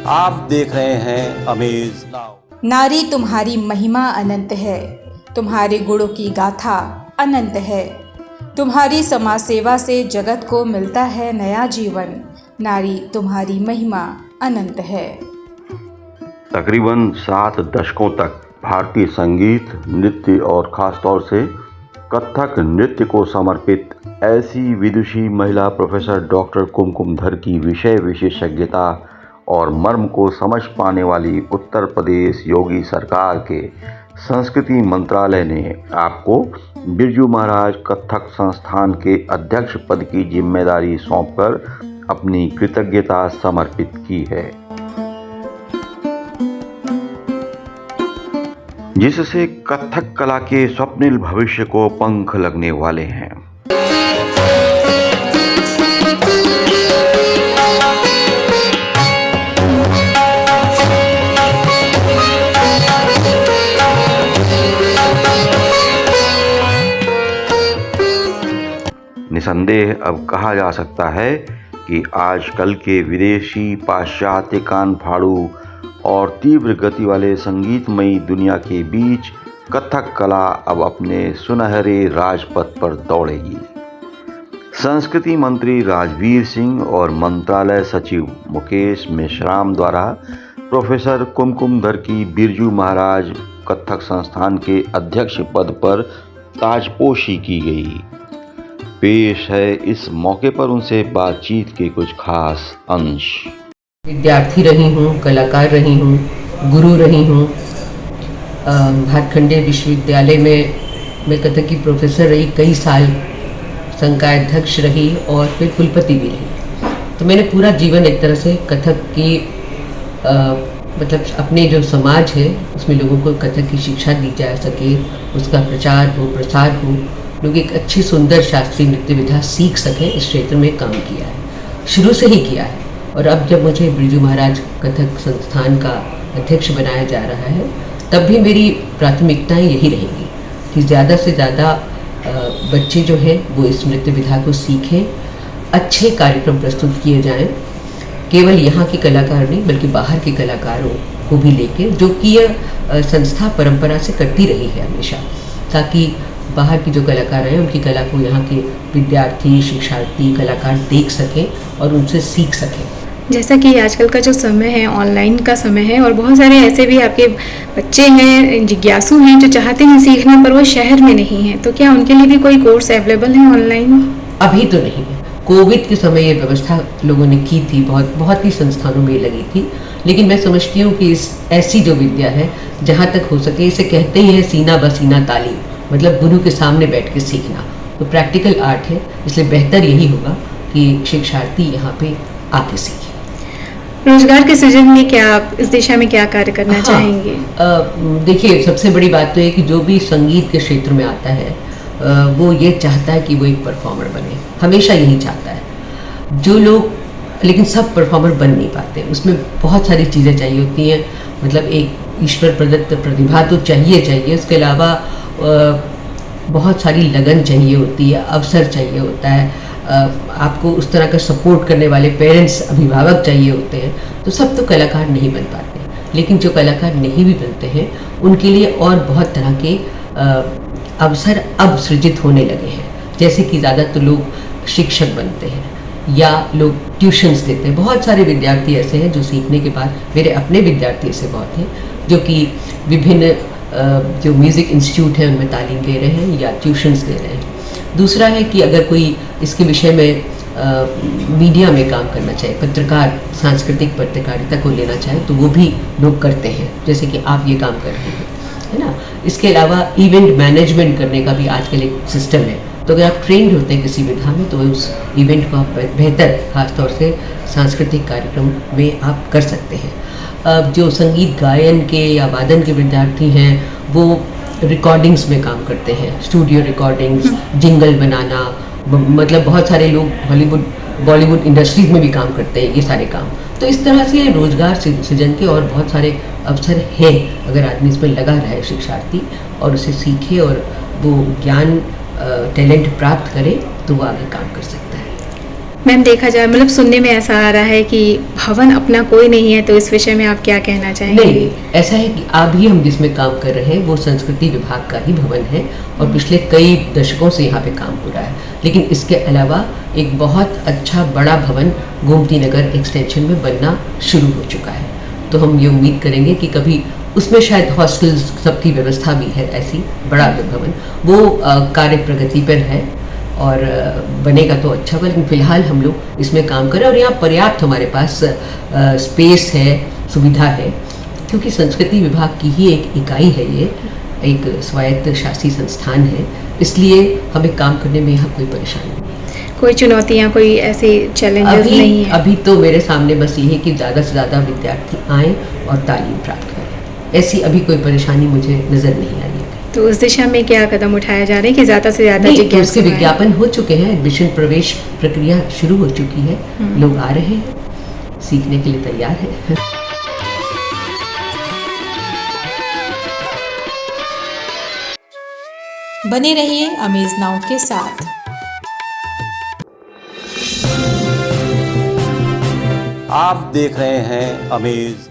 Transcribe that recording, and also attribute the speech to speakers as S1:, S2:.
S1: आप देख रहे हैं अमेज नाउ।
S2: नारी तुम्हारी महिमा अनंत है, तुम्हारे गुणों की गाथा अनंत है। तुम्हारी समाज सेवा से जगत को मिलता है नया जीवन। नारी तुम्हारी महिमा अनंत है।
S3: तकरीबन 7 दशकों तक भारतीय संगीत, नृत्य और खासतौर से कथक नृत्य को समर्पित ऐसी विदुषी महिला प्रोफेसर डॉक्टर कुमकुम धर की विषय विशेषज्ञता और मर्म को समझ पाने वाली उत्तर प्रदेश योगी सरकार के संस्कृति मंत्रालय ने आपको बिरजू महाराज कथक संस्थान के अध्यक्ष पद की जिम्मेदारी सौंपकर अपनी कृतज्ञता समर्पित की है, जिससे कथक कला के स्वप्निल भविष्य को पंख लगने वाले हैं। निसंदेह अब कहा जा सकता है कि आजकल के विदेशी पाश्चात्य कान फाड़ू और तीव्र गति वाले संगीतमयी दुनिया के बीच कथक कला अब अपने सुनहरे राजपथ पर दौड़ेगी। संस्कृति मंत्री राजवीर सिंह और मंत्रालय सचिव मुकेश मेश्राम द्वारा प्रोफेसर कुमकुम धर की बिरजू महाराज कथक संस्थान के अध्यक्ष पद पर ताजपोशी की गई। पेश है इस मौके पर उनसे बातचीत के कुछ खास अंश।
S4: विद्यार्थी रही हूँ, कलाकार रही हूँ, गुरु रही हूँ। भातखंडे विश्वविद्यालय में मैं कथक की प्रोफेसर रही, कई साल संघ का अध्यक्ष रही और फिर कुलपति भी रही। तो मैंने पूरा जीवन एक तरह से कथक की मतलब अपने जो समाज है उसमें लोगों को कथक की शिक्षा दी जा सके, उसका प्रचार हो, प्रसार हो, लोग एक अच्छी सुंदर शास्त्रीय नृत्य विधा सीख सकें, इस क्षेत्र में काम किया है, शुरू से ही किया है। और अब जब मुझे बिरजू महाराज कथक संस्थान का अध्यक्ष बनाया जा रहा है, तब भी मेरी प्राथमिकताएं यही रहेंगी कि ज़्यादा से ज़्यादा बच्चे जो हैं वो इस नृत्य विधा को सीखें, अच्छे कार्यक्रम प्रस्तुत किए जाएं, केवल यहाँ के कलाकार नहीं बल्कि बाहर के कलाकारों को भी लेके, जो कि यह संस्था परंपरा से करती रही है हमेशा, ताकि बाहर की जो कलाकार हैं उनकी कला को यहाँ के विद्यार्थी, शिक्षार्थी, कलाकार देख सकें और उनसे सीख सकें।
S5: जैसा कि आजकल का जो समय है ऑनलाइन का समय है, और बहुत सारे ऐसे भी आपके बच्चे हैं, जिज्ञासु हैं, जो चाहते हैं सीखना पर वो शहर में नहीं है, तो क्या उनके लिए भी कोई कोर्स अवेलेबल है ऑनलाइन?
S4: अभी तो नहीं है। कोविड के समय ये व्यवस्था लोगों ने की थी, बहुत ही संस्थानों में लगी थी, लेकिन मैं समझती हूँ कि इस ऐसी जो विद्या है जहाँ तक हो सके, इसे कहते ही है सीना बसीना तालीम, मतलब गुरु के सामने बैठ के सीखना, तो प्रैक्टिकल आर्ट है, इसलिए बेहतर यही होगा कि शिक्षार्थी यहाँ पे आके सीखें।
S5: रोजगार के सृजन में क्या आप इस दिशा में क्या कार्य करना चाहेंगे?
S4: देखिए, सबसे बड़ी बात तो है कि जो भी संगीत के क्षेत्र में आता है वो ये चाहता है कि वो एक परफॉर्मर बने, हमेशा यही चाहता है जो लोग, लेकिन सब परफॉर्मर बन नहीं पाते। उसमें बहुत सारी चीज़ें चाहिए होती हैं, मतलब एक ईश्वर प्रदत्त प्रतिभा तो चाहिए, उसके अलावा बहुत सारी लगन चाहिए होती है, अवसर चाहिए होता है, आपको उस तरह का सपोर्ट करने वाले पेरेंट्स, अभिभावक चाहिए होते हैं। तो सब तो कलाकार नहीं बन पाते, लेकिन जो कलाकार नहीं भी बनते हैं उनके लिए और बहुत तरह के अवसर अब सृजित होने लगे हैं। जैसे कि ज़्यादातर लोग शिक्षक बनते हैं या लोग ट्यूशन्स देते हैं। बहुत सारे विद्यार्थी ऐसे हैं जो सीखने के बाद, मेरे अपने विद्यार्थी ऐसे बहुत हैं जो कि विभिन्न जो म्यूज़िक इंस्टीट्यूट हैं उनमें तालीम दे रहे हैं या ट्यूशन्स दे रहे हैं। दूसरा है कि अगर कोई इसके विषय में मीडिया में काम करना चाहे, पत्रकार, सांस्कृतिक पत्रकारिता को लेना चाहे, तो वो भी लोग करते हैं, जैसे कि आप ये काम कर रहे हैं, है ना। इसके अलावा इवेंट मैनेजमेंट करने का भी आजकल एक सिस्टम है, तो अगर आप ट्रेंड होते हैं किसी विधा में तो उस इवेंट को आप बेहतर, खासतौर से सांस्कृतिक कार्यक्रम में आप कर सकते हैं। जो संगीत गायन के या वादन के विद्यार्थी हैं वो रिकॉर्डिंग्स में काम करते हैं, स्टूडियो रिकॉर्डिंग्स, जिंगल बनाना, मतलब बहुत सारे लोग हॉलीवुड, बॉलीवुड इंडस्ट्रीज में भी काम करते हैं ये सारे काम। तो इस तरह से रोजगार सृजन के और बहुत सारे अवसर हैं, अगर आदमी इसमें लगा रहे, शिक्षार्थी, और उसे सीखे और वो ज्ञान, टैलेंट प्राप्त करे, तो वो आगे काम कर सकता है।
S5: मैम देखा जाए मतलब सुनने में ऐसा आ रहा है कि भवन अपना कोई नहीं है, तो इस विषय में आप क्या कहना चाहेंगे?
S4: नहीं, ऐसा है कि अभी हम जिसमें काम कर रहे हैं वो संस्कृति विभाग का ही भवन है और पिछले कई दशकों से यहाँ पे काम हो रहा है। लेकिन इसके अलावा एक बहुत अच्छा बड़ा भवन गोमती नगर एक्सटेंशन में बनना शुरू हो चुका है, तो हम ये उम्मीद करेंगे कि कभी उसमें शायद हॉस्टल्स सबकी व्यवस्था भी है, ऐसी बड़ा भवन वो कार्य प्रगति पर है और बनेगा तो अच्छा होगा। लेकिन फिलहाल हम लोग इसमें काम करें और यहाँ पर्याप्त हमारे पास स्पेस है, सुविधा है, क्योंकि संस्कृति विभाग की ही एक इकाई है, ये एक स्वायत्त शासी संस्थान है, इसलिए हमें काम करने में यहाँ कोई परेशानी नहीं।
S5: कोई चुनौतियाँ, कोई ऐसे चैलेंजेस नहीं है?
S4: अभी तो मेरे सामने बस ये है कि ज़्यादा से ज़्यादा विद्यार्थी आएँ और तालीम प्राप्त करें, ऐसी अभी कोई परेशानी मुझे नज़र नहीं आई है।
S5: तो उस दिशा में क्या कदम उठाया जा रहा है कि ज़्यादा से ज़्यादा
S4: उसके विज्ञापन हो चुके हैं, एडमिशन प्रवेश प्रक्रिया शुरू हो चुकी है, लोग आ रहे हैं, सीखने के लिए तैयार हैं।
S2: बने रहिए अमेज नाउ के साथ।
S1: आप देख रहे हैं अमेज